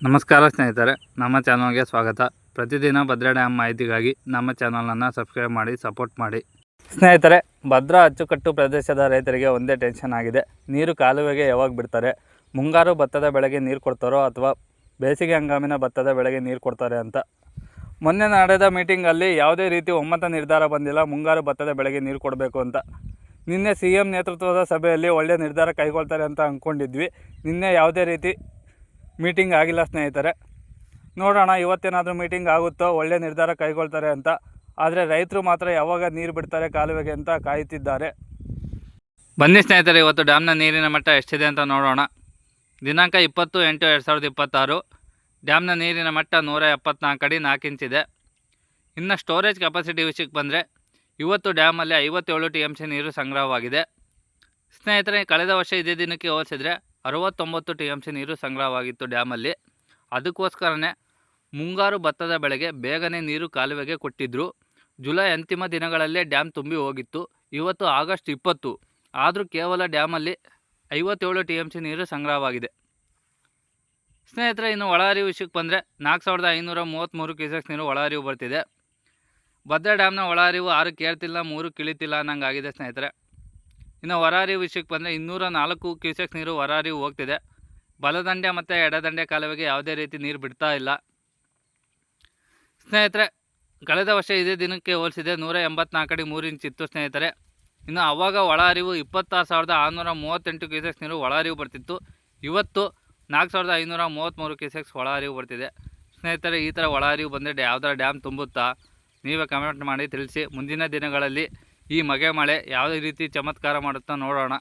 ನಮಸ್ಕಾರ ಸ್ನೇಹಿತರೆ, ನಮ್ಮ ಚಾನಲ್ಗೆ ಸ್ವಾಗತ. ಪ್ರತಿದಿನ ಭದ್ರಾ ಡ್ಯಾಮ್ ಮಾಹಿತಿಗಾಗಿ ನಮ್ಮ ಚಾನಲನ್ನು ಸಬ್ಸ್ಕ್ರೈಬ್ ಮಾಡಿ ಸಪೋರ್ಟ್ ಮಾಡಿ. ಸ್ನೇಹಿತರೆ, ಭದ್ರಾ ಅಚ್ಚುಕಟ್ಟು ಪ್ರದೇಶದ ರೈತರಿಗೆ ಒಂದೇ ಟೆನ್ಷನ್ ಆಗಿದೆ. ನೀರು ಕಾಲುವೆಗೆ ಯಾವಾಗ ಬಿಡ್ತಾರೆ? ಮುಂಗಾರು ಭತ್ತದ ಬೆಳೆಗೆ ನೀರು ಕೊಡ್ತಾರೋ ಅಥವಾ ಬೇಸಿಗೆ ಹಂಗಾಮಿನ ಭತ್ತದ ಬೆಳೆಗೆ ನೀರು ಕೊಡ್ತಾರೆ ಅಂತ. ಮೊನ್ನೆ ನಡೆದ ಮೀಟಿಂಗಲ್ಲಿ ಯಾವುದೇ ರೀತಿ ಒಮ್ಮತ ನಿರ್ಧಾರ ಬಂದಿಲ್ಲ ಮುಂಗಾರು ಭತ್ತದ ಬೆಳೆಗೆ ನೀರು ಕೊಡಬೇಕು ಅಂತ. ನಿನ್ನೆ CM ನೇತೃತ್ವದ ಸಭೆಯಲ್ಲಿ ಒಳ್ಳೆಯ ನಿರ್ಧಾರ ಕೈಗೊಳ್ತಾರೆ ಅಂತ ಅಂದ್ಕೊಂಡಿದ್ವಿ. ನಿನ್ನೆ ಯಾವುದೇ ರೀತಿ ಮೀಟಿಂಗ್ ಆಗಿಲ್ಲ ಸ್ನೇಹಿತರೆ. ನೋಡೋಣ ಇವತ್ತೇನಾದರೂ ಮೀಟಿಂಗ್ ಆಗುತ್ತೋ, ಒಳ್ಳೆ ನಿರ್ಧಾರ ಕೈಗೊಳ್ತಾರೆ ಅಂತ. ಆದರೆ ರೈತರು ಮಾತ್ರ ಯಾವಾಗ ನೀರು ಬಿಡ್ತಾರೆ ಕಾಲುವೆಗೆ ಅಂತ ಕಾಯುತ್ತಿದ್ದಾರೆ. ಬನ್ನಿ ಸ್ನೇಹಿತರೆ, ಇವತ್ತು ಡ್ಯಾಮ್ನ ನೀರಿನ ಮಟ್ಟ ಎಷ್ಟಿದೆ ಅಂತ ನೋಡೋಣ. ದಿನಾಂಕ 20/8/2026 ಡ್ಯಾಮ್ನ ನೀರಿನ ಮಟ್ಟ 174 ಅಡಿ 4 ಇಂಚಿದೆ. ಇನ್ನು ಸ್ಟೋರೇಜ್ ಕೆಪಾಸಿಟಿ ವಿಷಯಕ್ಕೆ ಬಂದರೆ ಇವತ್ತು ಡ್ಯಾಮಲ್ಲಿ 57 TMC ನೀರು ಸಂಗ್ರಹವಾಗಿದೆ. ಸ್ನೇಹಿತರೆ, ಕಳೆದ ವರ್ಷ ಇದೇ ದಿನಕ್ಕೆ ಹೋಲಿಸಿದರೆ 69 TMC ನೀರು ಸಂಗ್ರಹವಾಗಿತ್ತು ಡ್ಯಾಮಲ್ಲಿ. ಅದಕ್ಕೋಸ್ಕರನೇ ಮುಂಗಾರು ಭತ್ತದ ಬೆಳೆಗೆ ಬೇಗನೆ ನೀರು ಕಾಲುವೆಗೆ ಕೊಟ್ಟಿದ್ದರು. ಜುಲೈ ಅಂತಿಮ ದಿನಗಳಲ್ಲೇ ಡ್ಯಾಮ್ ತುಂಬಿ ಹೋಗಿತ್ತು. ಇವತ್ತು ಆಗಸ್ಟ್ 20, ಆದರೂ ಕೇವಲ ಡ್ಯಾಮಲ್ಲಿ 57 TMC ನೀರು ಸಂಗ್ರಹವಾಗಿದೆ. ಸ್ನೇಹಿತರೆ, ಇನ್ನು ಒಳಹರಿವು ವಿಷಯಕ್ಕೆ ಬಂದರೆ 4533 ಕ್ಯೂಸೆಕ್ಸ್ ನೀರು ಒಳಹರಿವು ಬರ್ತಿದೆ. ಭದ್ರಾ ಡ್ಯಾಮ್ನ ಒಳಹರಿವು 6 ಏರ್ತಿಲ್ಲ 3 ಇಳಿತಿಲ್ಲ ಅನ್ನಂಗಾಗಿದೆ ಸ್ನೇಹಿತರೆ. ಇನ್ನು ಹೊರಹರಿವು ವಿಷಯಕ್ಕೆ ಬಂದರೆ 204 ಕ್ಯೂಸೆಕ್ಸ್ ನೀರು ಹೊರಹರಿವು ಹೋಗ್ತಿದೆ. ಬಲದಂಡೆ ಮತ್ತು ಎಡದಂಡೆ ಕಾಲುವೆಗೆ ಯಾವುದೇ ರೀತಿ ನೀರು ಬಿಡ್ತಾ ಇಲ್ಲ. ಸ್ನೇಹಿತರೆ, ಕಳೆದ ವರ್ಷ ಇದೇ ದಿನಕ್ಕೆ ಹೋಲಿಸಿದೆ 184 ಅಡಿ 3 ಇಂಚ್ ಇತ್ತು ಸ್ನೇಹಿತರೆ. ಇನ್ನು ಆವಾಗ ಒಳಹರಿವು 26,638 ಕ್ಯೂಸೆಕ್ಸ್ ನೀರು ಒಳಹರಿವು ಬರ್ತಿತ್ತು. ಇವತ್ತು 4,533 ಕ್ಯೂಸೆಕ್ಸ್ ಒಳಹರಿವು ಬರ್ತಿದೆ. ಸ್ನೇಹಿತರೆ, ಈ ಥರ ಒಳಹರಿವು ಬಂದರೆ ಯಾವುದರ ಡ್ಯಾಮ್ ತುಂಬುತ್ತಾ? ನೀವೇ ಕಮೆಂಟ್ ಮಾಡಿ ತಿಳಿಸಿ. ಮುಂದಿನ ದಿನಗಳಲ್ಲಿ ಈ ಮಳೆ ಯಾವ ರೀತಿ ಚಮತ್ಕಾರ ಮಾಡುತ್ತಾ ನೋಡೋಣ.